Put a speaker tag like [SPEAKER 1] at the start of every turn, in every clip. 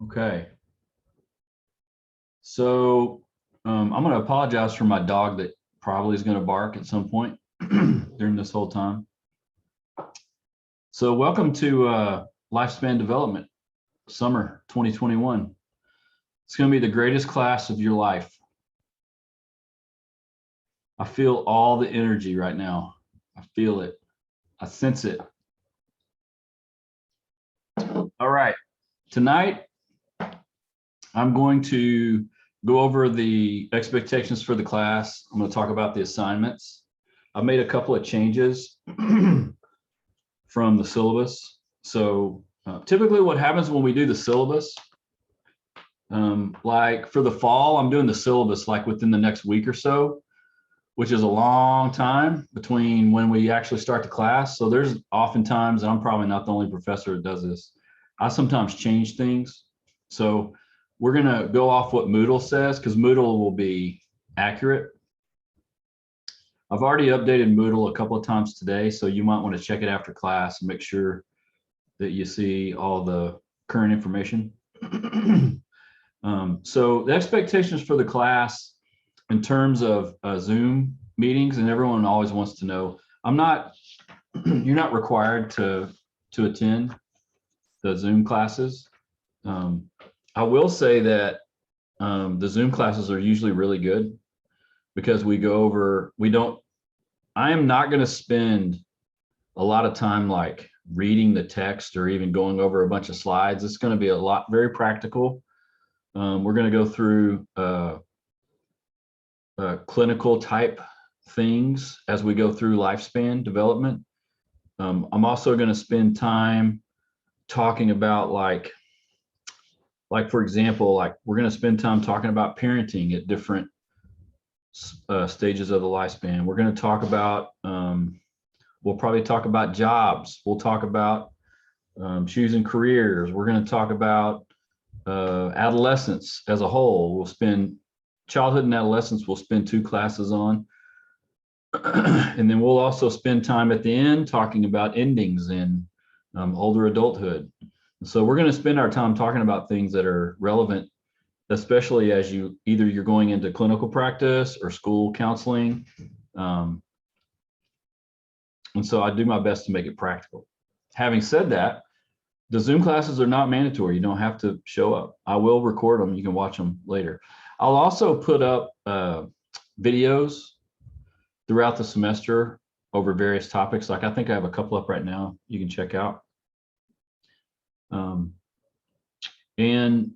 [SPEAKER 1] Okay. So I'm going to apologize for my dog that probably is going to bark at some point during this whole time. So welcome to Lifespan Development, summer 2021. It's going to be the greatest class of your life. I feel all the energy right now. I feel it. I sense it. All right. Tonight, I'm going to go over the expectations for the class. I'm going to talk about the assignments. I've made a couple of changes from the syllabus. So typically what happens when we do the syllabus, like for the fall, I'm doing the syllabus like within the next week or so, which is a long time between when we actually start the class. So there's oftentimes, and I'm probably not the only professor that does this, I sometimes change things. So we're going to go off what Moodle says because Moodle will be accurate. I've already updated Moodle a couple of times today, so you might want to check it after class and make sure that you see all the current information. So the expectations for the class in terms of Zoom meetings, and everyone always wants to know, you're not required to attend the Zoom classes. I will say that the Zoom classes are usually really good because I am not going to spend a lot of time like reading the text or even going over a bunch of slides. It's going to be very practical. We're going to go through clinical type things as we go through lifespan development. I'm also going to spend time talking about like for example, like we're going to spend time talking about parenting at different stages of the lifespan. We're going to talk about, we'll probably talk about jobs. We'll talk about choosing careers. We're going to talk about adolescence as a whole. We'll spend childhood and adolescence, we'll spend 2 classes on. And then we'll also spend time at the end talking about endings in older adulthood. So we're going to spend our time talking about things that are relevant, especially as you're going into clinical practice or school counseling. And so I do my best to make it practical. Having said that, the Zoom classes are not mandatory. You don't have to show up. I will record them. You can watch them later. I'll also put up videos throughout the semester over various topics. Like I think I have a couple up right now you can check out. And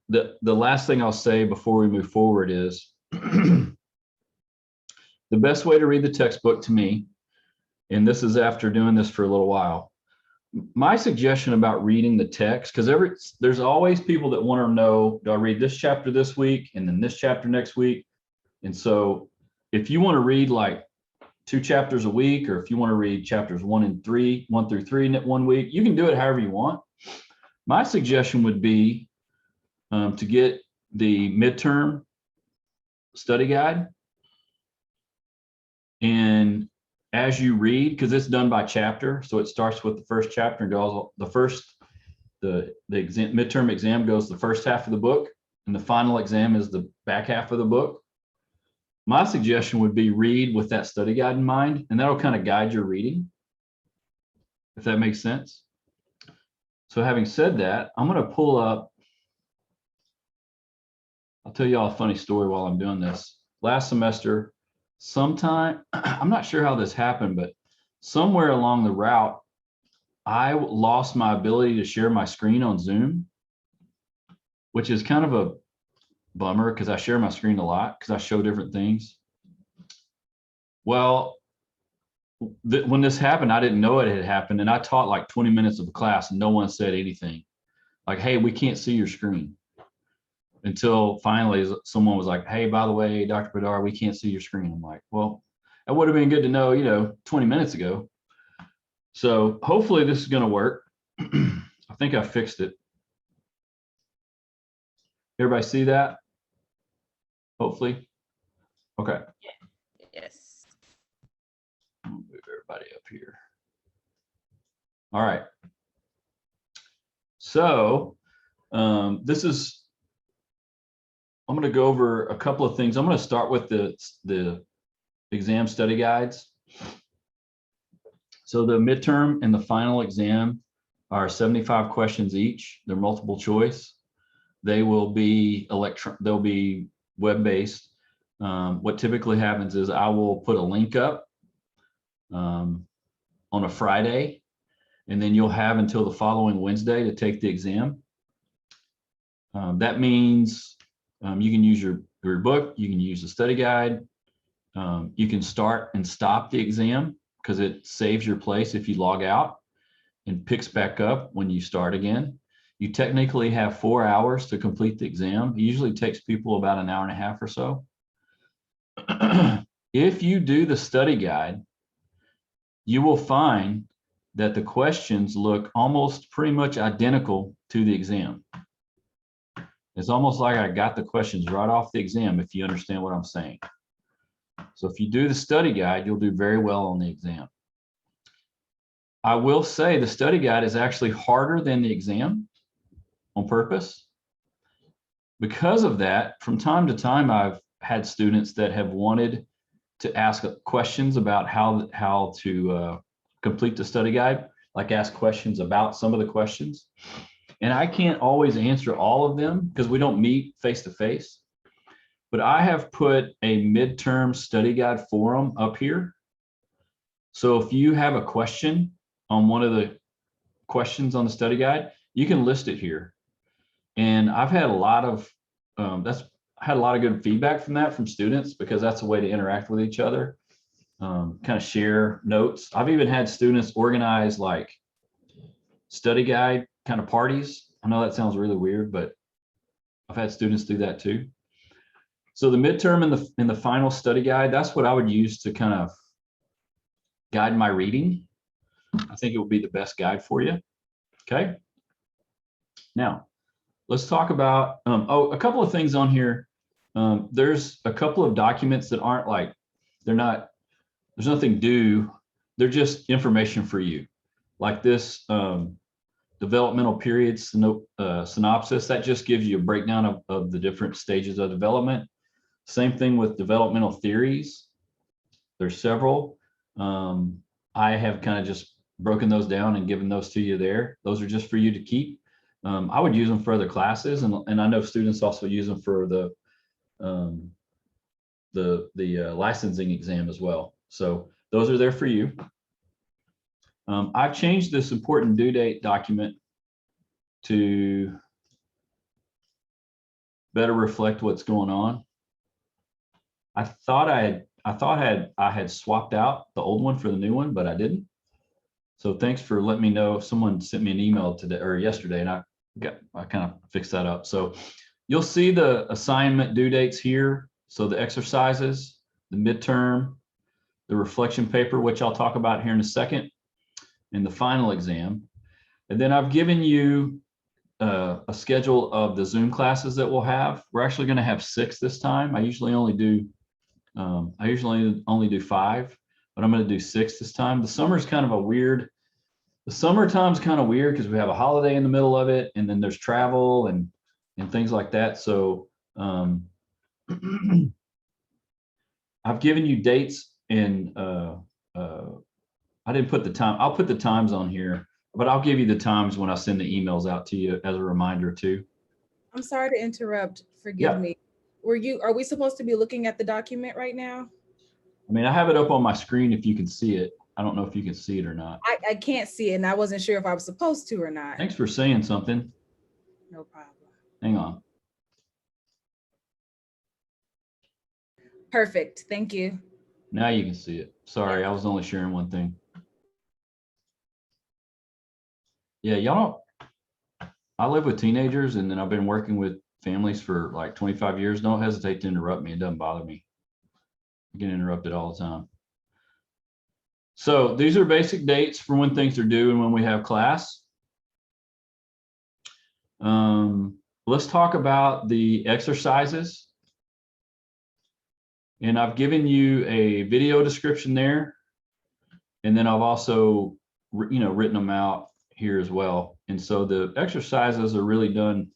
[SPEAKER 1] the last thing I'll say before we move forward is the best way to read the textbook to me, and this is after doing this for a little while, my suggestion about reading the text, because there's always people that want to know, do I read this chapter this week and then this chapter next week? And so if you want to read like 2 chapters a week, or if you want to read chapters 1 through 3 in 1 week, you can do it however you want. My suggestion would be to get the midterm study guide. And as you read, because it's done by chapter, so it starts with the first chapter and goes the midterm exam goes the first half of the book, and the final exam is the back half of the book. My suggestion would be read with that study guide in mind, and that'll kind of guide your reading, if that makes sense. So having said that, I'm going to pull up, I'll tell you all a funny story while I'm doing this. Last semester, sometime, I'm not sure how this happened, but somewhere along the route, I lost my ability to share my screen on Zoom, which is kind of a bummer because I share my screen a lot because I show different things. Well, when this happened, I didn't know it had happened, and I taught like 20 minutes of a class and no one said anything. Like, hey, we can't see your screen. Until finally someone was like, hey, by the way, Dr. Bedard, we can't see your screen. I'm like, well, that would have been good to know, 20 minutes ago. So hopefully this is going to work. I think I fixed it. Everybody see that? Hopefully. Okay.
[SPEAKER 2] Yes.
[SPEAKER 1] I'll move everybody up here. All right. So I'm going to go over a couple of things. I'm going to start with the exam study guides. So the midterm and the final exam are 75 questions each. They're multiple choice. They will be they'll be web-based. What typically happens is I will put a link up on a Friday, and then you'll have until the following Wednesday to take the exam. That means you can use your book, you can use the study guide, you can start and stop the exam because it saves your place if you log out and picks back up when you start again. You technically have 4 hours to complete the exam. It usually takes people about an hour and a half or so. If you do the study guide, you will find that the questions look almost pretty much identical to the exam. It's almost like I got the questions right off the exam, if you understand what I'm saying. So if you do the study guide, you'll do very well on the exam. I will say the study guide is actually harder than the exam on purpose. Because of that, from time to time, I've had students that have wanted to ask questions about how to complete the study guide, like ask questions about some of the questions. And I can't always answer all of them because we don't meet face to face. But I have put a midterm study guide forum up here. So if you have a question on one of the questions on the study guide, you can list it here. And I've had a lot of good feedback from that from students because that's a way to interact with each other, kind of share notes. I've even had students organize like study guide kind of parties. I know that sounds really weird, but I've had students do that too. So the midterm and the final study guide, that's what I would use to kind of guide my reading. I think it would be the best guide for you. Okay. Now, let's talk about, a couple of things on here. There's a couple of documents that aren't like, there's nothing due. They're just information for you. Like this developmental period synopsis, that just gives you a breakdown of the different stages of development. Same thing with developmental theories. There's several. I have kind of just broken those down and given those to you there. Those are just for you to keep. I would use them for other classes, and I know students also use them for the licensing exam as well. So those are there for you. I've changed this important due date document to better reflect what's going on. I thought I had swapped out the old one for the new one, but I didn't. So thanks for letting me know. Someone sent me an email today or yesterday, and I kind of fixed that up. So you'll see the assignment due dates here. So the exercises, the midterm, the reflection paper, which I'll talk about here in a second, and the final exam. And then I've given you a schedule of the Zoom classes that we'll have. We're actually going to have 6 this time. I usually only do 5, but I'm going to do 6 this time. The summertime's kind of weird because we have a holiday in the middle of it, and then there's travel and things like that. So I've given you dates, and I didn't put the time. I'll put the times on here, but I'll give you the times when I send the emails out to you as a reminder too.
[SPEAKER 2] I'm sorry to interrupt. Forgive me. Are we supposed to be looking at the document right now?
[SPEAKER 1] I mean, I have it up on my screen if you can see it. I don't know if you can see it or not.
[SPEAKER 2] I can't see it, and I wasn't sure if I was supposed to or not.
[SPEAKER 1] Thanks for saying something.
[SPEAKER 2] No problem.
[SPEAKER 1] Hang on.
[SPEAKER 2] Perfect. Thank you.
[SPEAKER 1] Now you can see it. Sorry, I was only sharing one thing. Yeah, y'all don't, I live with teenagers, and then I've been working with families for like 25 years. Don't hesitate to interrupt me. It doesn't bother me. I get interrupted all the time. So these are basic dates for when things are due and when we have class. Let's talk about the exercises. And I've given you a video description there. And then I've also, written them out here as well. And so the exercises are really done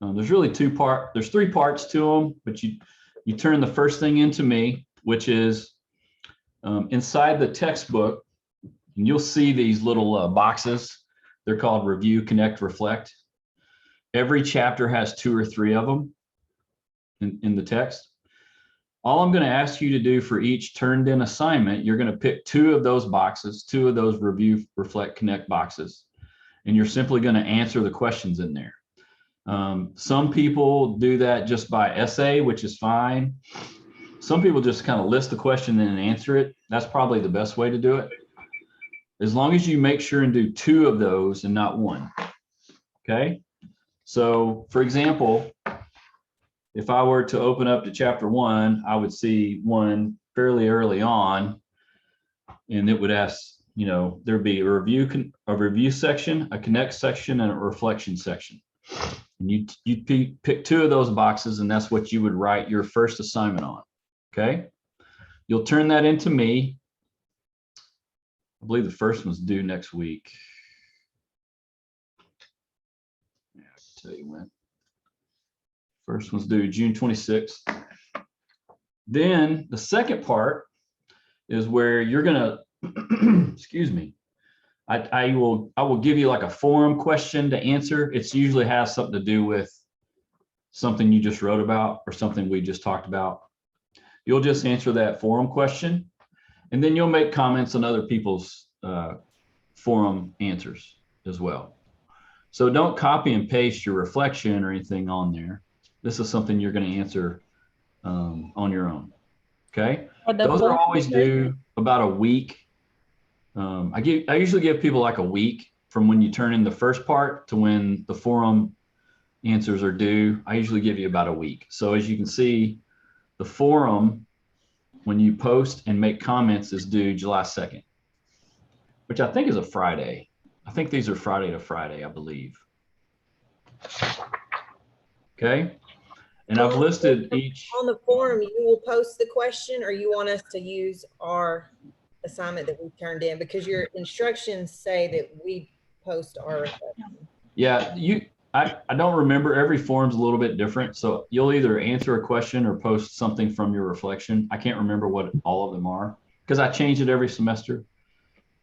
[SPEAKER 1] There's really there's 3 parts to them, but you turn the first thing into me, which is inside the textbook, and you'll see these little boxes. They're called Review, Connect, Reflect. Every chapter has 2 or 3 of them in the text. All I'm going to ask you to do for each turned in assignment, you're going to pick 2 of those boxes, 2 of those Review, Reflect, Connect boxes, and you're simply going to answer the questions in there. Some people do that just by essay, which is fine. Some people just kind of list the question and then answer it. That's probably the best way to do it. As long as you make sure and do 2 of those and not 1. Okay. So for example, if I were to open up to chapter 1, I would see one fairly early on, and it would ask, you know, there'd be a review section, a connect section, and a reflection section. And you pick 2 of those boxes, and that's what you would write your first assignment on. Okay. You'll turn that into me. I believe the first one's due next week. Yeah, I can tell you when. First one's due June 26th. Then the second part is where you're gonna, excuse me, I will give you like a forum question to answer. It's usually has something to do with something you just wrote about or something we just talked about. You'll just answer that forum question, and then you'll make comments on other people's forum answers as well. So don't copy and paste your reflection or anything on there. This is something you're going to answer on your own. Okay. Those are always due about a week. I usually give people like a week from when you turn in the first part to when the forum answers are due. I usually give you about a week. So as you can see, the forum, when you post and make comments, is due July 2nd, which I think is a Friday. I think these are Friday to Friday, I believe. Okay. And I've listed each.
[SPEAKER 3] On the forum, you will post the question, or you want us to use our assignment that we turned in, because your instructions say that we post our reflection.
[SPEAKER 1] Yeah, I don't remember. Every forum's a little bit different. So you'll either answer a question or post something from your reflection. I can't remember what all of them are because I change it every semester.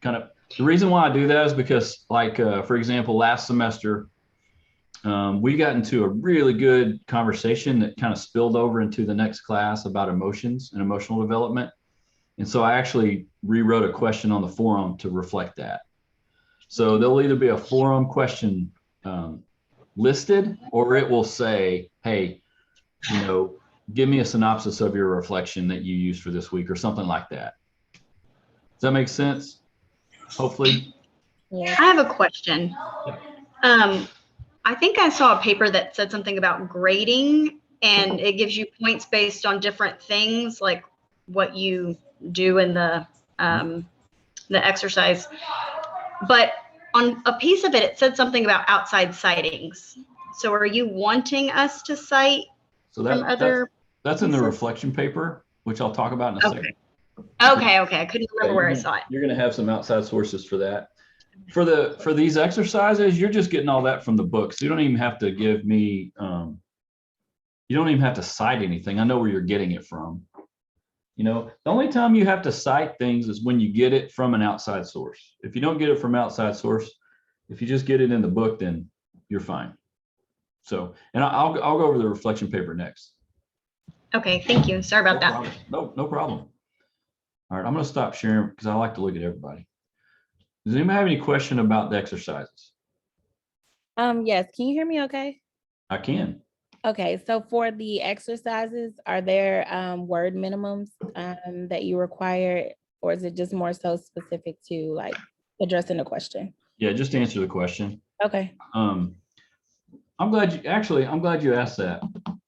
[SPEAKER 1] Kind of the reason why I do that is because, like, for example, last semester, we got into a really good conversation that kind of spilled over into the next class about emotions and emotional development. And so I actually rewrote a question on the forum to reflect that. So there'll either be a forum question listed, or it will say, hey, you know, give me a synopsis of your reflection that you used for this week or something like that. Does that make sense? Hopefully.
[SPEAKER 4] Yeah. I have a question. I think I saw a paper that said something about grading, and it gives you points based on different things, like what you do in the exercise. But on a piece of it, it said something about outside sightings. So are you wanting us to cite from other?
[SPEAKER 1] That's in the reflection paper, which I'll talk about in a second.
[SPEAKER 4] Okay. I couldn't remember where I saw it.
[SPEAKER 1] You're going to have some outside sources for that. For these exercises, you're just getting all that from the books. You don't even have to give me, you don't even have to cite anything. I know where you're getting it from. You know, the only time you have to cite things is when you get it from an outside source. If you don't get it from outside source, if you just get it in the book, then you're fine. So, and I'll go over the reflection paper next.
[SPEAKER 4] Okay, thank you. Sorry about that.
[SPEAKER 1] No problem. All right, I'm going to stop sharing because I like to look at everybody. Does anybody have any question about the exercises?
[SPEAKER 2] Yes. Can you hear me okay?
[SPEAKER 1] I can.
[SPEAKER 2] Okay, so for the exercises, are there word minimums that you require, or is it just more so specific to like addressing the question?
[SPEAKER 1] Yeah, just answer the question.
[SPEAKER 2] Okay.
[SPEAKER 1] I'm glad you asked that.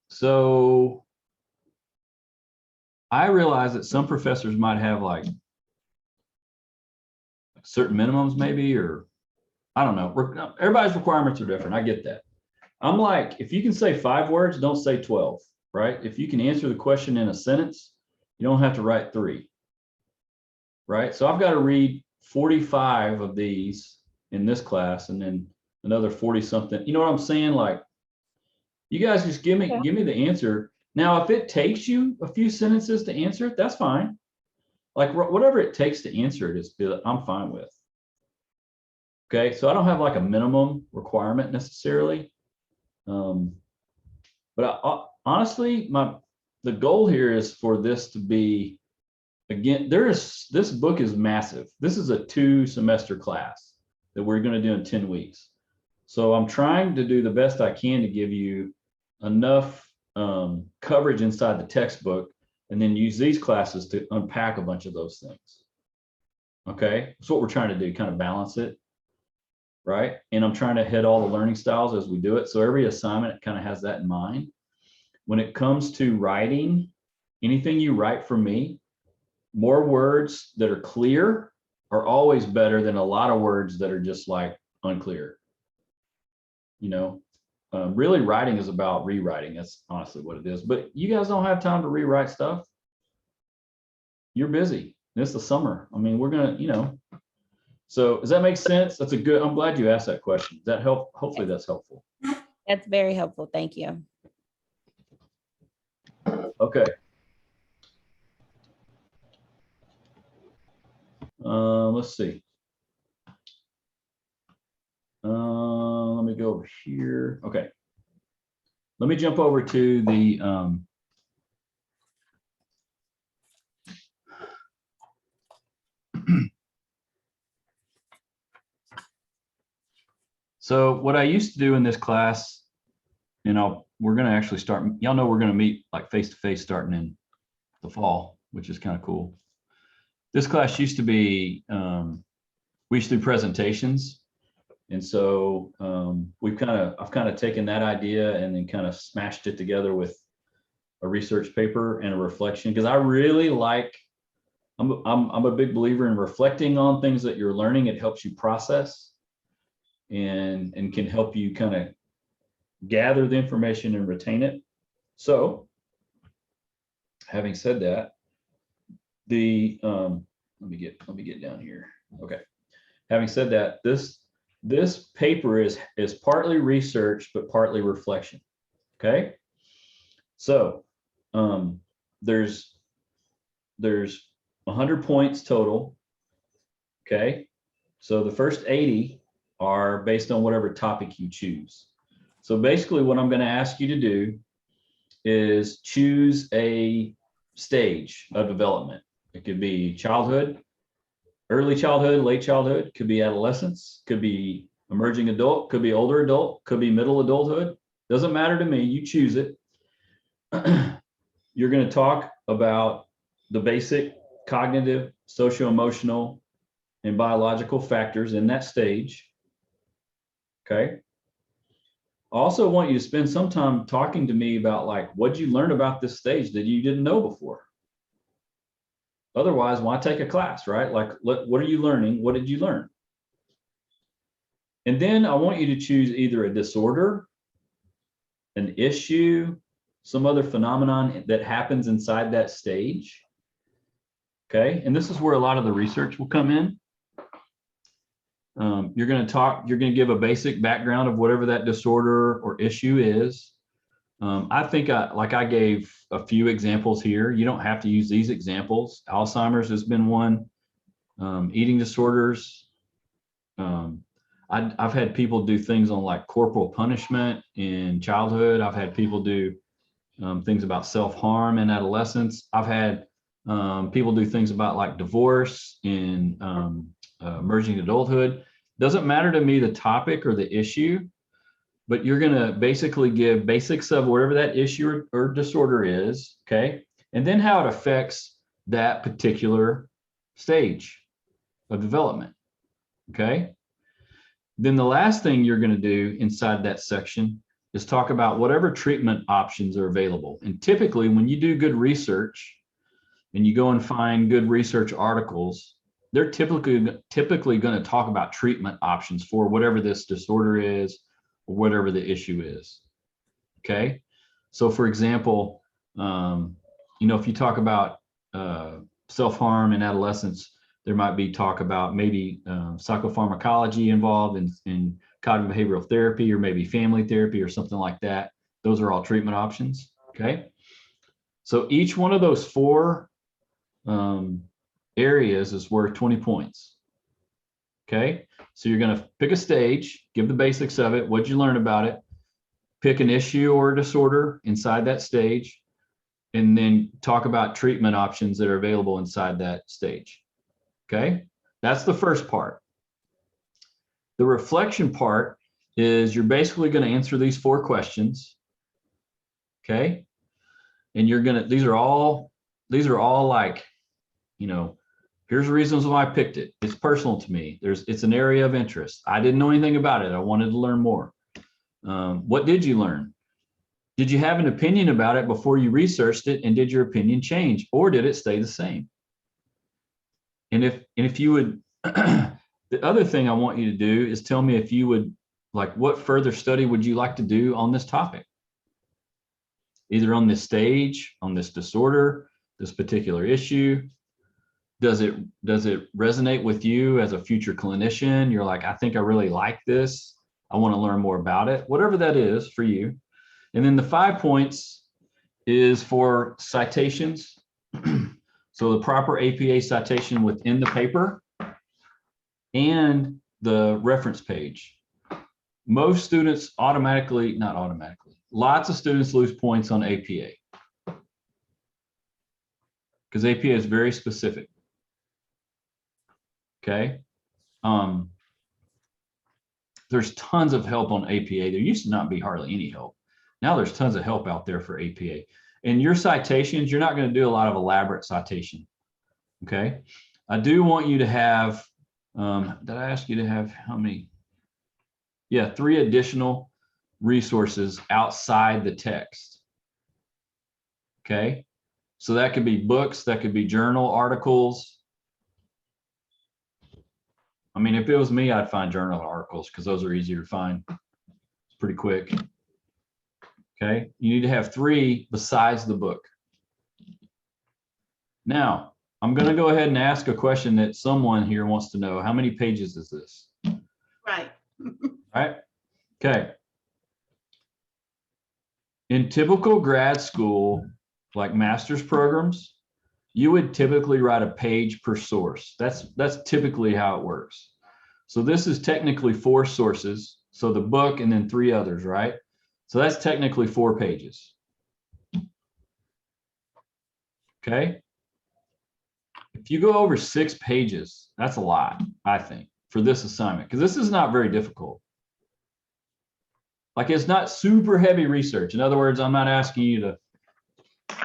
[SPEAKER 1] So I realize that some professors might have like certain minimums maybe, or I don't know. Everybody's requirements are different. I get that. I'm like, if you can say 5 words, don't say 12, right? If you can answer the question in a sentence, you don't have to write 3, right? So I've got to read 45 of these in this class and then another 40 something. You know what I'm saying? Like, You guys just give me,
[SPEAKER 2] Okay.
[SPEAKER 1] give me the answer. Now, if it takes you a few sentences to answer it, that's fine. Like whatever it takes to answer it is, I'm fine with. Okay, so I don't have like a minimum requirement necessarily. But honestly, the goal here is for this to be, again, this book is massive. This is a 2-semester class that we're going to do in 10 weeks. So I'm trying to do the best I can to give you enough coverage inside the textbook, and then use these classes to unpack a bunch of those things. Okay, that's what we're trying to do, kind of balance it, right? And I'm trying to hit all the learning styles as we do it. So every assignment kind of has that in mind. When it comes to writing, anything you write for me, more words that are clear are always better than a lot of words that are just like unclear. You know, really writing is about rewriting. That's honestly what it is. But you guys don't have time to rewrite stuff. You're busy. It's the summer. I mean, we're gonna, you know. So does that make sense? That's a good, I'm glad you asked that question. Does that help? Hopefully that's helpful.
[SPEAKER 2] That's very helpful. Thank you.
[SPEAKER 1] Okay. Let's see. Let me go over here. Okay. Let me jump over to the so what I used to do in this class, you know, we're going to actually start, y'all know we're going to meet like face-to-face starting in the fall, which is kind of cool. This class used to be, we used to do presentations. And so I've kind of taken that idea and then kind of smashed it together with a research paper and a reflection, because I really like, I'm a big believer in reflecting on things that you're learning. It helps you process and can help you kind of gather the information and retain it. So having said that, the let me get down here. Okay. Having said that, this paper is partly research but partly reflection. Okay. So there's 100 points total. Okay. So the first 80 are based on whatever topic you choose. So basically what I'm going to ask you to do is choose a stage of development. It could be childhood, early childhood, late childhood, could be adolescence, could be emerging adult, could be older adult, could be middle adulthood. Doesn't matter to me, you choose it. You're going to talk about the basic cognitive, socio-emotional, and biological factors in that stage. Okay. I also want you to spend some time talking to me about like, what'd you learn about this stage that you didn't know before? Otherwise, why take a class, right? Like, what are you learning? What did you learn? And then I want you to choose either a disorder, an issue, some other phenomenon that happens inside that stage. Okay. And this is where a lot of the research will come in. You're going to give a basic background of whatever that disorder or issue is. I think I gave a few examples here. You don't have to use these examples. Alzheimer's has been one. Eating disorders. I've had people do things on like corporal punishment in childhood. I've had people do things about self-harm in adolescence. I've had people do things about like divorce in emerging adulthood. Doesn't matter to me the topic or the issue, but you're going to basically give basics of whatever that issue or disorder is, okay? And then how it affects that particular stage of development, okay? Then the last thing you're going to do inside that section is talk about whatever treatment options are available. And typically when you do good research and you go and find good research articles, they're typically going to talk about treatment options for whatever this disorder is or whatever the issue is. Okay. So for example, if you talk about self-harm in adolescence, there might be talk about maybe psychopharmacology involved in cognitive behavioral therapy, or maybe family therapy or something like that. Those are all treatment options, okay? So each one of those four areas is worth 20 points. Okay, so you're going to pick a stage, give the basics of it, what'd you learn about it, pick an issue or a disorder inside that stage, and then talk about treatment options that are available inside that stage. Okay, that's the first part. The reflection part is you're basically going to answer these four questions. Okay, and you're going to, these are all like, you know, here's the reasons why I picked it. It's personal to me. It's an area of interest. I didn't know anything about it. I wanted to learn more. What did you learn? Did you have an opinion about it before you researched it, and did your opinion change, or did it stay the same? And if you would, the other thing I want you to do is tell me if you would, like, what further study would you like to do on this topic? Either on this stage, on this disorder, this particular issue. Does it resonate with you as a future clinician? You're like, I think I really like this. I want to learn more about it, whatever that is for you. And then the 5 points is for citations. So the proper APA citation within the paper and the reference page. Most students not automatically, lots of students lose points on APA because APA is very specific. Okay. There's tons of help on APA. There used to not be hardly any help. Now there's tons of help out there for APA. And your citations, you're not going to do a lot of elaborate citation. Okay. I do want you to have, did I ask you to have how many? Yeah, 3 additional resources outside the text. Okay. So that could be books, that could be journal articles. I mean, if it was me, I'd find journal articles because those are easier to find. It's pretty quick. Okay, you need to have 3 besides the book. Now, I'm going to go ahead and ask a question that someone here wants to know. How many pages is this?
[SPEAKER 5] Right.
[SPEAKER 1] Right? Okay. In typical grad school, like master's programs, you would typically write a page per source. That's typically how it works. So this is technically 4 sources. So the book and then 3 others, right? So that's technically 4 pages. Okay. If you go over 6 pages, that's a lot, I think, for this assignment, because this is not very difficult. Like, it's not super heavy research. In other words, I'm not asking you to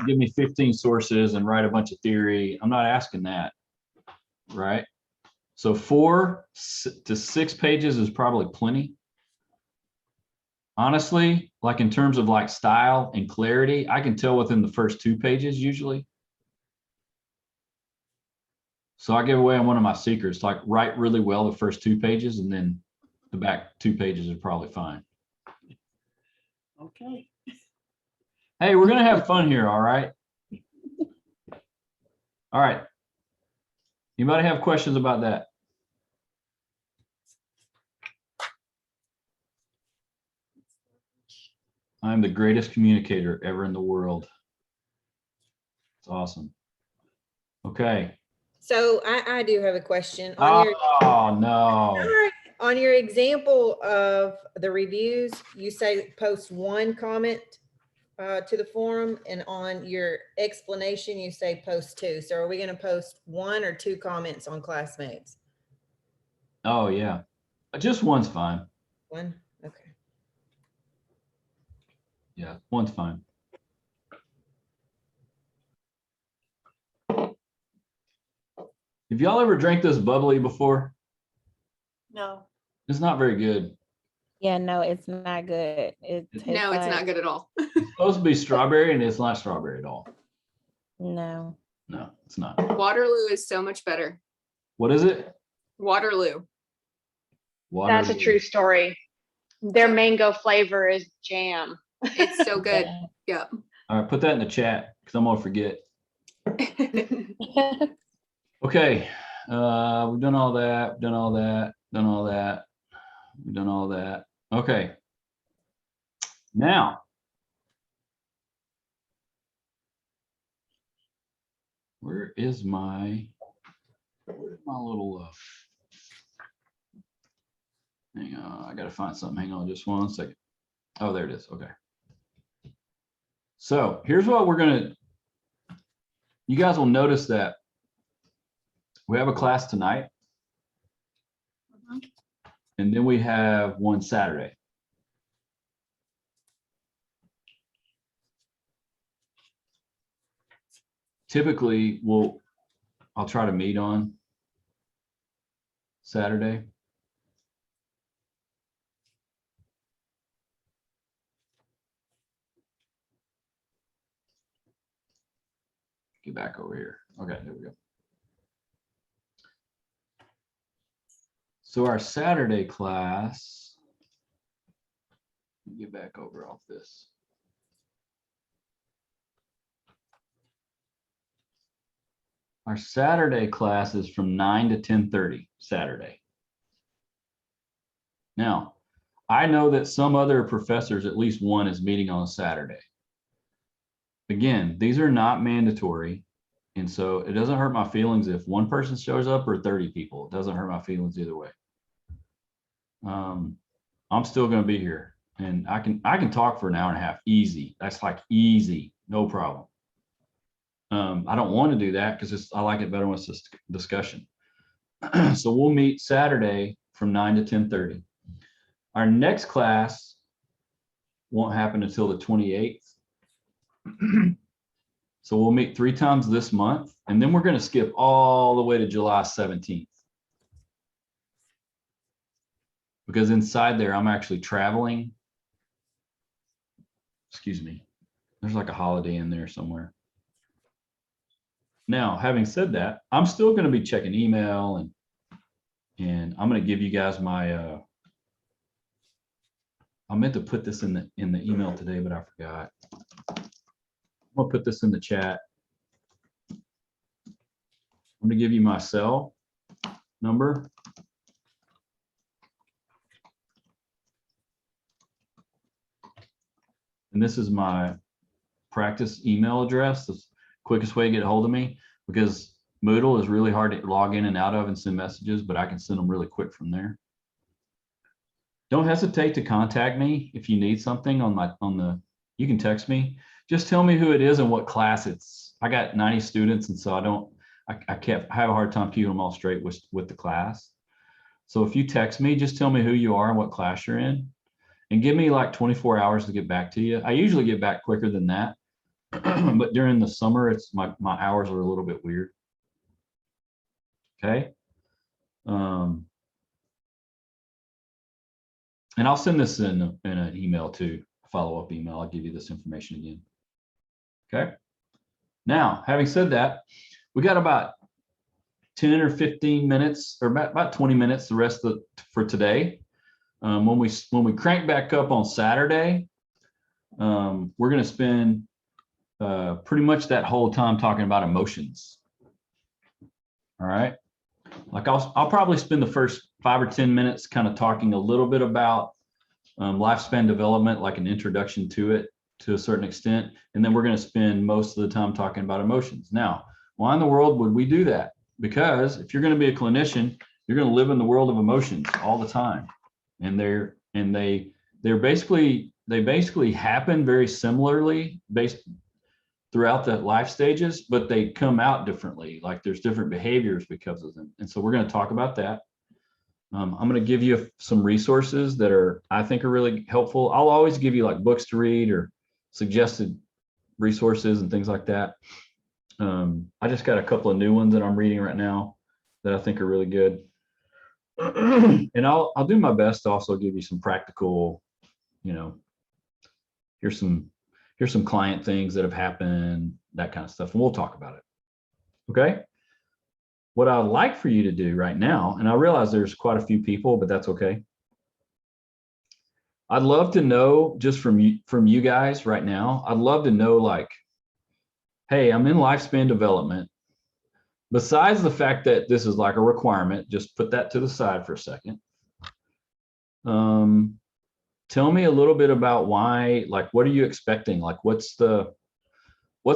[SPEAKER 1] give me 15 sources and write a bunch of theory. I'm not asking that, right? So 4 to 6 pages is probably plenty. Honestly, like in terms of like style and clarity, I can tell within the first 2 pages usually. So I give away on one of my secrets, like write really well the first 2 pages, and then the back 2 pages are probably fine.
[SPEAKER 5] Okay.
[SPEAKER 1] Hey, we're gonna have fun here, all right? All right. Anybody have questions about that? I'm the greatest communicator ever in the world. It's awesome. Okay.
[SPEAKER 3] So I do have a question on your,
[SPEAKER 1] Oh, no.
[SPEAKER 3] on your example of the reviews. You say post 1 comment to the forum, and on your explanation, you say post 2. So are we going to post 1 or 2 comments on classmates?
[SPEAKER 1] Oh, yeah. Just one's fine.
[SPEAKER 3] 1? Okay.
[SPEAKER 1] Yeah, one's fine. Have y'all ever drank this bubbly before?
[SPEAKER 5] No.
[SPEAKER 1] It's not very good.
[SPEAKER 2] Yeah, no, it's not good. It tastes
[SPEAKER 6] No, it's
[SPEAKER 2] like,
[SPEAKER 6] not good at all.
[SPEAKER 1] It's supposed to be strawberry, and it's not strawberry at all.
[SPEAKER 2] No.
[SPEAKER 1] No, it's not.
[SPEAKER 6] Waterloo is so much better.
[SPEAKER 1] What is it?
[SPEAKER 6] Waterloo.
[SPEAKER 4] That's a
[SPEAKER 1] Waterloo.
[SPEAKER 4] true story. Their mango flavor is jam.
[SPEAKER 6] It's so good.
[SPEAKER 2] Yeah.
[SPEAKER 6] Yep.
[SPEAKER 1] All right, put that in the chat because I'm gonna forget. Okay, we've done all that, done all that, done all that, we've done all that. Okay. Now, where's my little, hang on, I gotta find something. Hang on just one second. Oh, there it is. Okay. So here's what you guys will notice that we have a class tonight. And then we have one Saturday. Typically, I'll try to meet on Saturday. Get back over here. Okay, there we go. So our Saturday class, get back over off this. Our Saturday class is from 9 to 10:30 Saturday. Now, I know that some other professors, at least one, is meeting on a Saturday. Again, these are not mandatory. And so it doesn't hurt my feelings if one person shows up or 30 people. It doesn't hurt my feelings either way. I'm still going to be here, and I can talk for an hour and a half easy. That's like easy, no problem. I don't want to do that because I like it better when it's just discussion. So we'll meet Saturday from 9 to 10:30. Our next class won't happen until the 28th. So we'll meet 3 times this month, and then we're going to skip all the way to July 17th. Because inside there, I'm actually traveling. Excuse me. There's like a holiday in there somewhere. Now, having said that, I'm still going to be checking email, and I'm going to give you guys my, I meant to put this in the email today, but I forgot. I'm going to put this in the chat. I'm going to give you my cell number. And this is my practice email address. The quickest way to get a hold of me, because Moodle is really hard to log in and out of and send messages, but I can send them really quick from there. Don't hesitate to contact me if you need something you can text me. Just tell me who it is and what class it's. I got 90 students, and so I have a hard time keeping them all straight with the class. So if you text me, just tell me who you are and what class you're in, and give me like 24 hours to get back to you. I usually get back quicker than that, but during the summer, it's my hours are a little bit weird. Okay. And I'll send this in an email too, follow-up email. I'll give you this information again. Okay. Now, having said that, we got about 10 or 15 minutes, or about 20 minutes, the rest for today. When we crank back up on Saturday, we're going to spend pretty much that whole time talking about emotions. All right. Like I'll probably spend the first 5 or 10 minutes kind of talking a little bit about lifespan development, like an introduction to it to a certain extent. And then we're going to spend most of the time talking about emotions. Now, why in the world would we do that? Because if you're going to be a clinician, you're going to live in the world of emotions all the time. And they basically happen very similarly based throughout the life stages, but they come out differently. Like there's different behaviors because of them. And so we're going to talk about that. I'm going to give you some resources that I think are really helpful. I'll always give you like books to read or suggested resources and things like that. I just got a couple of new ones that I'm reading right now that I think are really good. And I'll do my best to also give you some practical, here's some client things that have happened, that kind of stuff, and we'll talk about it. Okay. What I'd like for you to do right now, and I realize there's quite a few people, but that's okay. I'd love to know just from you guys right now, I'd love to know like, hey, I'm in lifespan development. Besides the fact that this is like a requirement, just put that to the side for a second. Tell me a little bit about why, like, what are you expecting? Like, what's the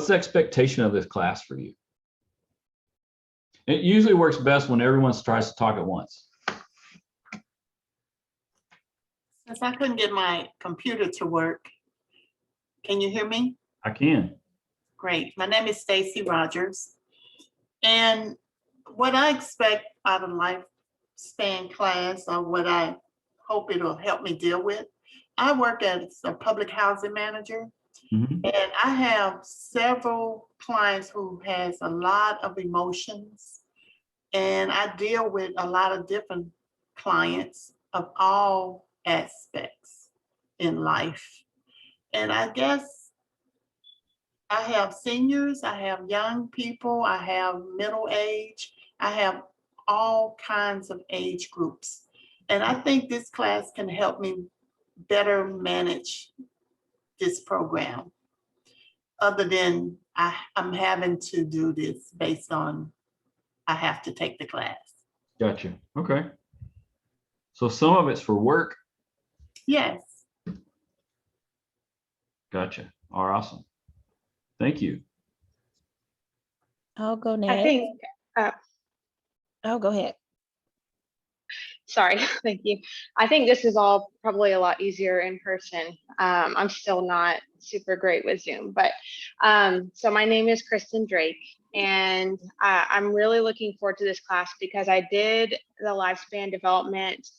[SPEAKER 1] expectation of this class for you? It usually works best when everyone tries to talk at once.
[SPEAKER 5] Since I couldn't get my computer to work, can you hear me?
[SPEAKER 1] I can.
[SPEAKER 5] Great. My name is Stacy Rogers. And what I expect out of lifespan class, or what I hope it'll help me deal with, I work as a public housing manager,
[SPEAKER 1] Mhm.
[SPEAKER 5] and I have several clients who has a lot of emotions. And I deal with a lot of different clients of all aspects in life. And I guess I have seniors, I have young people, I have middle age, I have all kinds of age groups. And I think this class can help me better manage this program. Other than I'm having to do this based on I have to take the class.
[SPEAKER 1] Gotcha. Okay. So some of it's for work.
[SPEAKER 5] Yes.
[SPEAKER 1] Gotcha. All right, awesome. Thank you.
[SPEAKER 2] I'll go
[SPEAKER 4] I
[SPEAKER 2] next.
[SPEAKER 4] think,
[SPEAKER 2] Oh, go ahead.
[SPEAKER 4] sorry, thank you. I think this is all probably a lot easier in person. I'm still not super great with Zoom, but so my name is Kristen Drake, and I'm really looking forward to this class because I did the lifespan development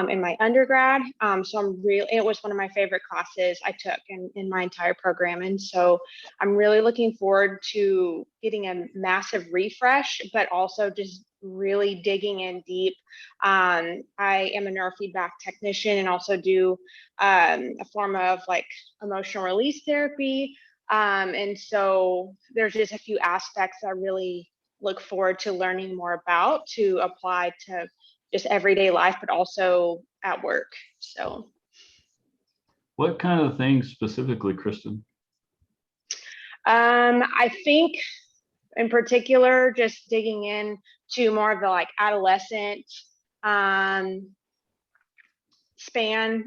[SPEAKER 4] in my undergrad. So it was one of my favorite classes I took in my entire program. And so I'm really looking forward to getting a massive refresh, but also just really digging in deep. I am a neurofeedback technician and also do a form of like emotional release therapy. And so there's just a few aspects I really look forward to learning more about to apply to just everyday life, but also at work. So
[SPEAKER 1] What kind of things specifically, Kristen?
[SPEAKER 4] I think in particular, just digging in to more of the like adolescent span,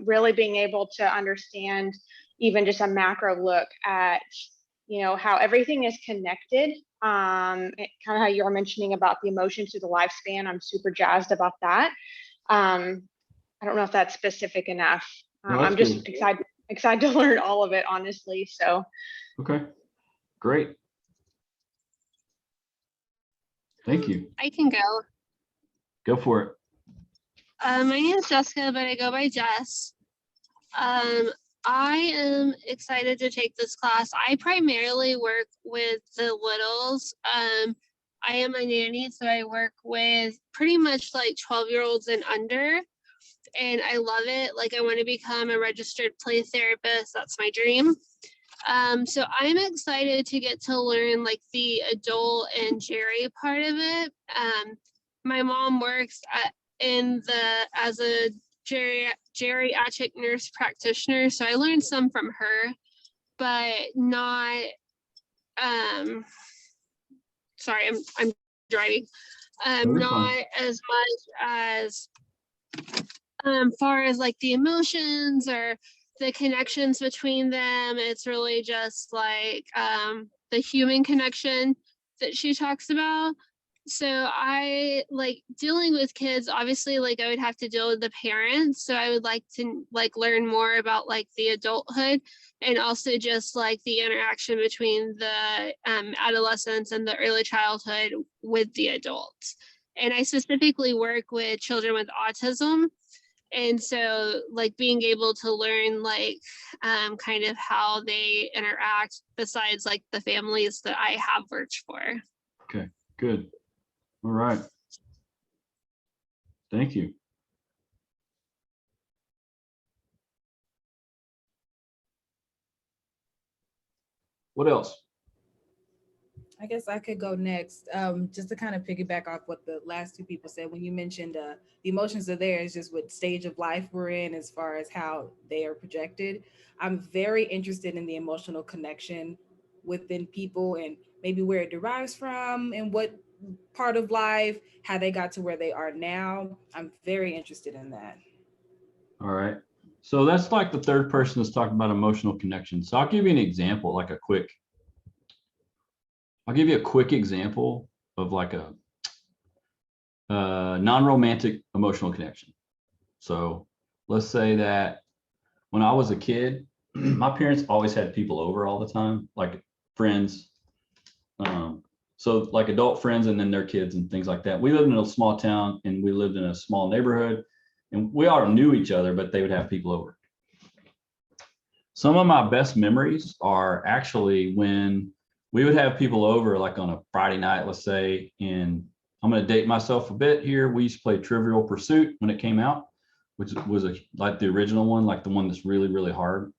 [SPEAKER 4] really being able to understand even just a macro look at, you know, how everything is connected. Kind of how you were mentioning about the emotions through the lifespan. I'm super jazzed about that. I don't know if that's specific enough.
[SPEAKER 1] No, that's
[SPEAKER 4] I'm just
[SPEAKER 1] good.
[SPEAKER 4] excited to learn all of it, honestly. So
[SPEAKER 1] Okay, great. Thank you.
[SPEAKER 7] I can go.
[SPEAKER 1] Go for it.
[SPEAKER 7] My name is Jessica, but I go by Jess. I am excited to take this class. I primarily work with the littles. I am a nanny, so I work with pretty much like 12-year-olds and under, and I love it. Like, I want to become a registered play therapist. That's my dream. So I'm excited to get to learn like the adult and Jerry part of it. My mom works as a geriatric nurse practitioner, so I learned some from her, but not. Sorry, I'm driving.
[SPEAKER 1] You're
[SPEAKER 7] Not
[SPEAKER 1] fine.
[SPEAKER 7] as much as far as like the emotions or the connections between them. It's really just like the human connection that she talks about. So I like dealing with kids. Obviously, like I would have to deal with the parents, so I would like to like learn more about like the adulthood, and also just like the interaction between the adolescents and the early childhood with the adults. And I specifically work with children with autism, and so like being able to learn like kind of how they interact besides like the families that I have worked for.
[SPEAKER 1] Okay, good. All right. Thank you. What else?
[SPEAKER 8] I guess I could go next. Just to kind of piggyback off what the last two people said, when you mentioned the emotions are there, it's just what stage of life we're in as far as how they are projected. I'm very interested in the emotional connection within people and maybe where it derives from and what part of life, how they got to where they are now. I'm very interested in that.
[SPEAKER 1] All right. So that's like the third person that's talking about emotional connection. So I'll give you an example, I'll give you a quick example of like a non-romantic emotional connection. So let's say that when I was a kid, my parents always had people over all the time, like friends. So like adult friends and then their kids and things like that. We lived in a small town and we lived in a small neighborhood and we all knew each other, but they would have people over. Some of my best memories are actually when we would have people over, like on a Friday night, let's say, and I'm going to date myself a bit here. We used to play Trivial Pursuit when it came out, which was like the original one, like the one that's really, really hard.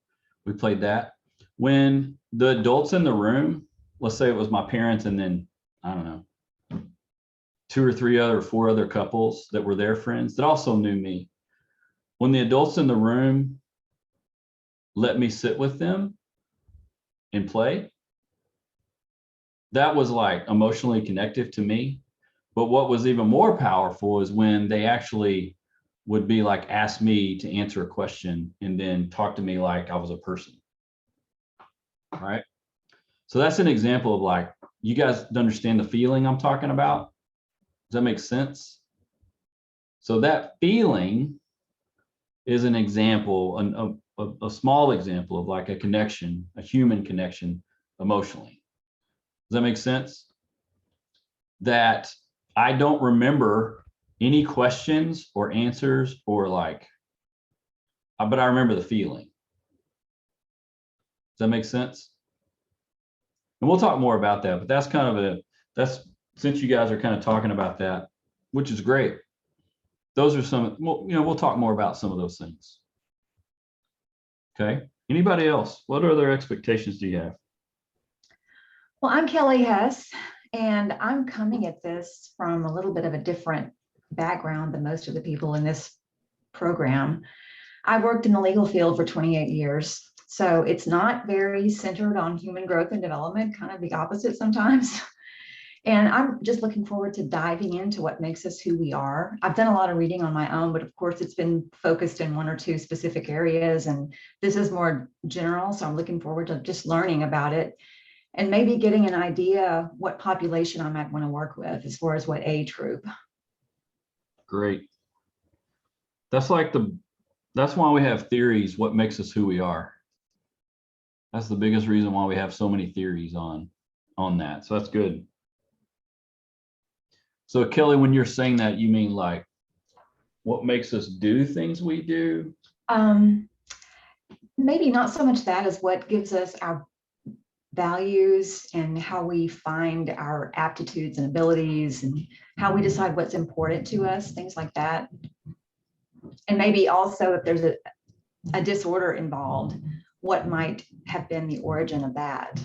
[SPEAKER 1] We played that. When the adults in the room, let's say it was my parents and then, I don't know, 2 or 3 other, 4 other couples that were their friends that also knew me. When the adults in the room let me sit with them and play, that was like emotionally connective to me. But what was even more powerful is when they actually would be like, ask me to answer a question and then talk to me like I was a person. All right. So that's an example of like, you guys understand the feeling I'm talking about? Does that make sense? So that feeling is an example, a small example of like a connection, a human connection emotionally. Does that make sense? That I don't remember any questions or answers or like, but I remember the feeling. Does that make sense? And we'll talk more about that, but that's kind of since you guys are kind of talking about that, which is great. Those are some, well, we'll talk more about some of those things. Okay. Anybody else? What other expectations do you have?
[SPEAKER 9] Well, I'm Kelly Hess, and I'm coming at this from a little bit of a different background than most of the people in this program. I worked in the legal field for 28 years, so it's not very centered on human growth and development, kind of the opposite sometimes. And I'm just looking forward to diving into what makes us who we are. I've done a lot of reading on my own, but of course it's been focused in 1 or 2 specific areas, and this is more general, so I'm looking forward to just learning about it and maybe getting an idea what population I might want to work with as far as what age group.
[SPEAKER 1] Great. That's like that's why we have theories, what makes us who we are. That's the biggest reason why we have so many theories on that. So that's good. So Kelly, when you're saying that, you mean like what makes us do things we do?
[SPEAKER 9] Maybe not so much that as what gives us our values and how we find our aptitudes and abilities and how we decide what's important to us, things like that. And maybe also if there's a disorder involved, what might have been the origin of that.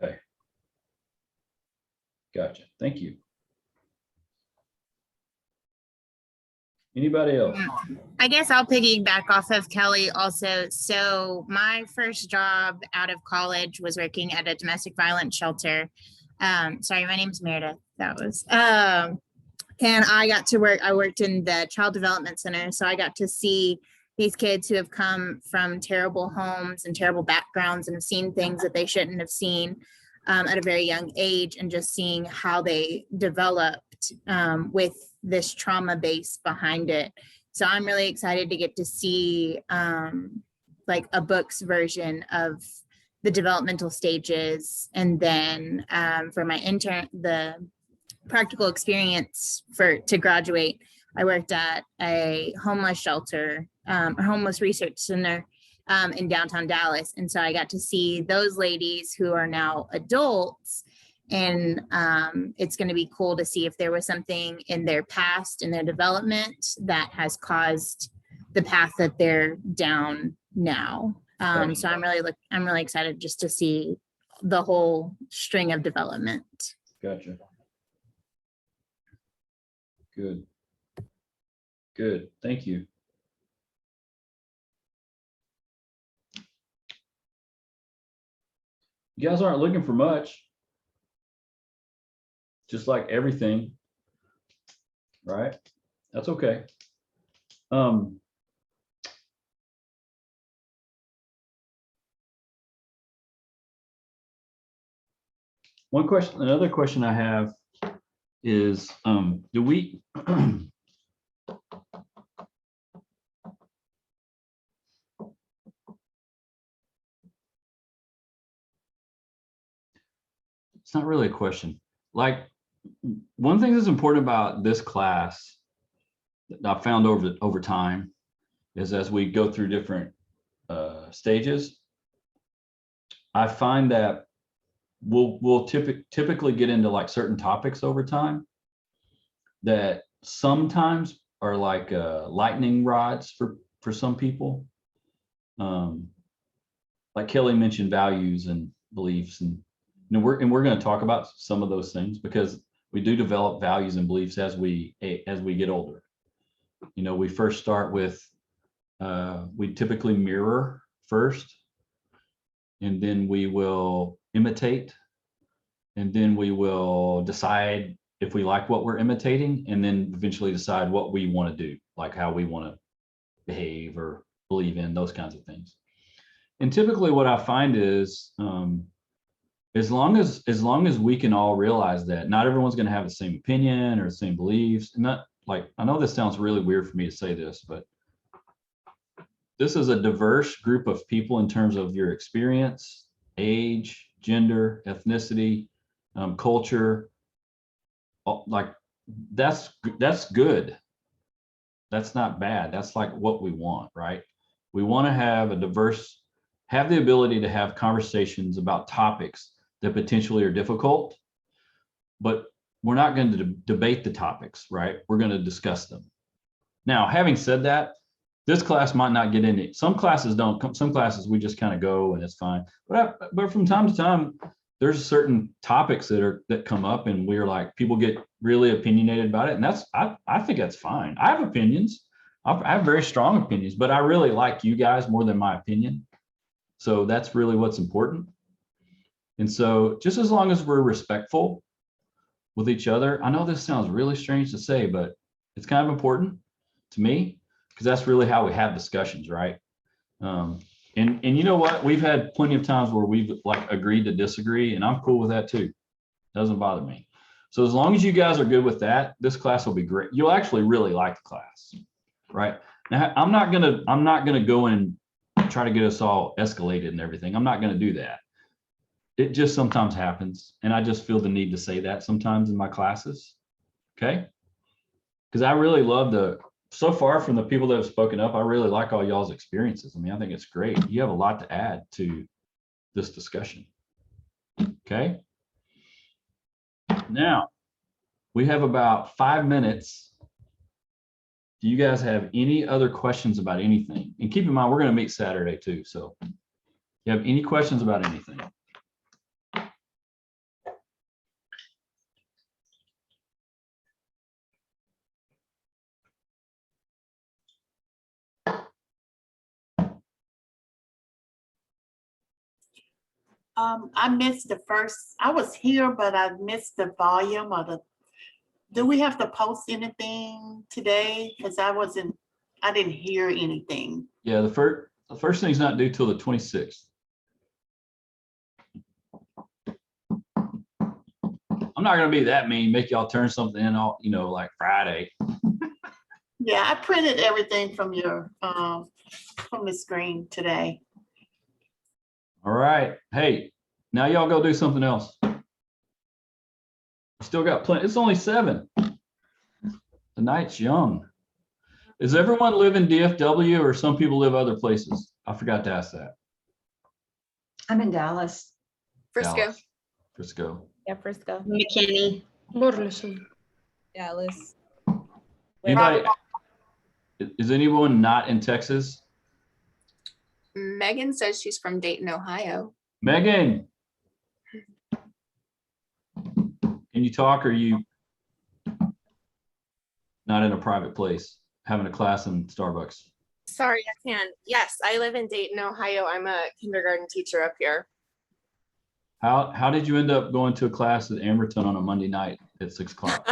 [SPEAKER 1] Okay. Gotcha. Thank you. Anybody else?
[SPEAKER 10] I guess I'll piggyback off of Kelly also. So my first job out of college was working at a domestic violence shelter. Sorry, my name's Meredith. And I got to work, I worked in the Child Development Center. So I got to see these kids who have come from terrible homes and terrible backgrounds and have seen things that they shouldn't have seen at a very young age, and just seeing how they developed with this trauma base behind it. So I'm really excited to get to see like a book's version of the developmental stages. And then for my the practical experience to graduate, I worked at a homeless shelter, a homeless research center in downtown Dallas. And so I got to see those ladies who are now adults. And it's going to be cool to see if there was something in their past, in their development, that has caused the path that they're down now. So I'm really excited just to see the whole string of development.
[SPEAKER 1] Gotcha. Good. Good. Thank you. You guys aren't looking for much. Just like everything, right? That's okay. Another question I have is, do we, it's not really a question. Like, one thing that's important about this class that I found over time is as we go through different stages, I find that we'll typically get into like certain topics over time that sometimes are like lightning rods for some people. Like Kelly mentioned, values and beliefs, and we're going to talk about some of those things because we do develop values and beliefs as we get older. We first start with we typically mirror first, and then we will imitate, and then we will decide if we like what we're imitating, and then eventually decide what we want to do, like how we want to behave or believe in, those kinds of things. And typically what I find is as long as we can all realize that not everyone's going to have the same opinion or the same beliefs, and not like, I know this sounds really weird for me to say this, but this is a diverse group of people in terms of your experience, age, gender, ethnicity, culture. Like that's good. That's not bad. That's like what we want, right? We want to have have the ability to have conversations about topics that potentially are difficult, but we're not going to debate the topics, right? We're going to discuss them. Now, having said that, this class might not get into it. Some classes don't. Some classes we just kind of go and it's fine. But from time to time, there's certain topics that come up, and we're like, people get really opinionated about it, and I think that's fine. I have opinions. I have very strong opinions, but I really like you guys more than my opinion. So that's really what's important. And so just as long as we're respectful with each other, I know this sounds really strange to say, but it's kind of important to me because that's really how we have discussions, right? And you know what? We've had plenty of times where we've like agreed to disagree, and I'm cool with that too. Doesn't bother me. So as long as you guys are good with that, this class will be great. You'll actually really like the class, right? Now, I'm not gonna go and try to get us all escalated and everything. I'm not gonna do that. It just sometimes happens, and I just feel the need to say that sometimes in my classes, okay? Because I really love so far from the people that have spoken up, I really like all y'all's experiences. I mean, I think it's great. You have a lot to add to this discussion, okay? Now, we have about 5 minutes. Do you guys have any other questions about anything? And keep in mind, we're going to meet Saturday too. So if you have any questions about anything?
[SPEAKER 5] I missed the first, I was here, but I missed the volume of do we have to post anything today? Because I didn't hear anything.
[SPEAKER 1] Yeah, the first thing's not due till the 26th. I'm not gonna be that mean, make y'all turn something in all, like Friday.
[SPEAKER 5] Yeah, I printed everything from from the screen today.
[SPEAKER 1] All right. Hey, now y'all go do something else. Still got plenty. It's only 7. The night's young. Does everyone live in DFW or some people live other places? I forgot to ask that.
[SPEAKER 9] I'm in Dallas.
[SPEAKER 6] Frisco.
[SPEAKER 1] Dallas. Frisco.
[SPEAKER 2] Yeah, Frisco.
[SPEAKER 4] McKinney.
[SPEAKER 8] Dallas.
[SPEAKER 1] Anybody? Is anyone not in Texas?
[SPEAKER 6] Megan says she's from Dayton, Ohio.
[SPEAKER 1] Megan. Can you talk, or are you not in a private place having a class in Starbucks?
[SPEAKER 11] Sorry, I can. Yes, I live in Dayton, Ohio. I'm a kindergarten teacher up here.
[SPEAKER 1] How did you end up going to a class at Amberton on a Monday night at 6 o'clock?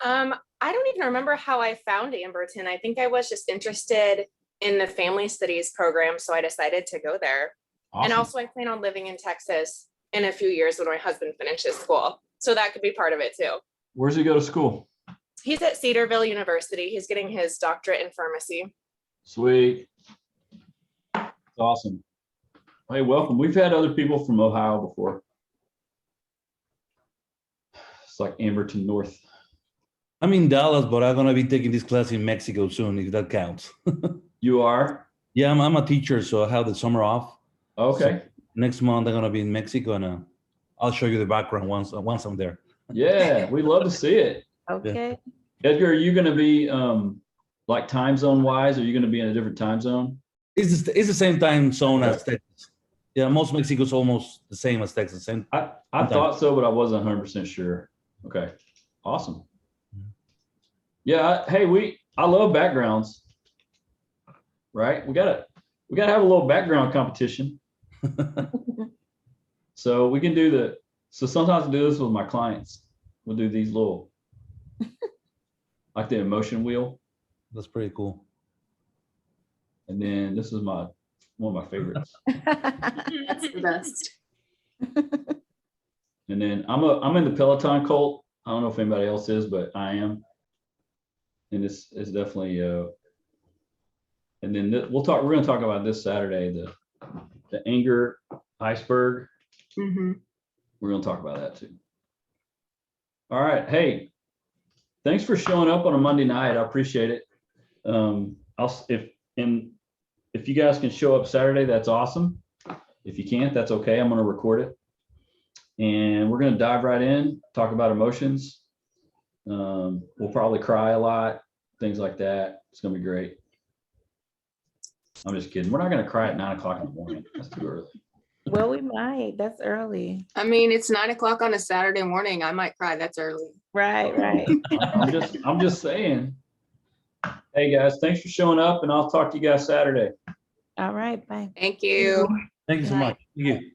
[SPEAKER 11] I don't even remember how I found Amberton. I think I was just interested in the family studies program, so I decided to go there.
[SPEAKER 1] Awesome.
[SPEAKER 11] And also I plan on living in Texas in a few years when my husband finishes school. So that could be part of it too.
[SPEAKER 1] Where's he go to school?
[SPEAKER 11] He's at Cedarville University. He's getting his doctorate in pharmacy.
[SPEAKER 1] Sweet. That's awesome. Hey, welcome. We've had other people from Ohio before. It's like Amberton North.
[SPEAKER 12] I'm in Dallas, but I'm gonna be taking this class in Mexico soon, if that counts.
[SPEAKER 1] You are?
[SPEAKER 12] Yeah, I'm a teacher, so I have the summer off.
[SPEAKER 1] Okay.
[SPEAKER 12] Next month, I'm gonna be in Mexico, and I'll show you the background once I'm there.
[SPEAKER 1] Yeah, we'd love to see it.
[SPEAKER 2] Okay.
[SPEAKER 1] Edgar, are you gonna be like time zone wise? Are you gonna be in a different time zone?
[SPEAKER 12] It's the same time zone as Texas. Yeah, most Mexico's almost the same as Texas. Same.
[SPEAKER 1] I
[SPEAKER 12] Okay.
[SPEAKER 1] thought so, but I wasn't 100% sure. Okay, awesome. Yeah, hey, I love backgrounds. Right? We gotta have a little background competition. So we can do so sometimes I do this with my clients. We'll do these little, like the emotion wheel.
[SPEAKER 12] That's pretty cool.
[SPEAKER 1] And then this is one of my favorites.
[SPEAKER 6] That's the best.
[SPEAKER 1] And then I'm in the Peloton cult. I don't know if anybody else is, but I am. And it's definitely and then we're going to talk about this Saturday, the anger iceberg.
[SPEAKER 6] Mhm.
[SPEAKER 1] We're going to talk about that too. All right. Hey, thanks for showing up on a Monday night. I appreciate it. If you guys can show up Saturday, that's awesome. If you can't, that's okay. I'm going to record it. And we're going to dive right in, talk about emotions. We'll probably cry a lot, things like that. It's going to be great. I'm just kidding. We're not going to cry at 9 o'clock in the morning. That's too early.
[SPEAKER 2] Well, we might. That's early.
[SPEAKER 6] I mean, it's 9 o'clock on a Saturday morning. I might cry. That's early.
[SPEAKER 2] Right, right.
[SPEAKER 1] I'm just saying. Hey guys, thanks for showing up, and I'll talk to you guys Saturday.
[SPEAKER 2] All right, bye.
[SPEAKER 6] Thank you.
[SPEAKER 12] Thank you so
[SPEAKER 6] Good night.
[SPEAKER 12] much. Thank you.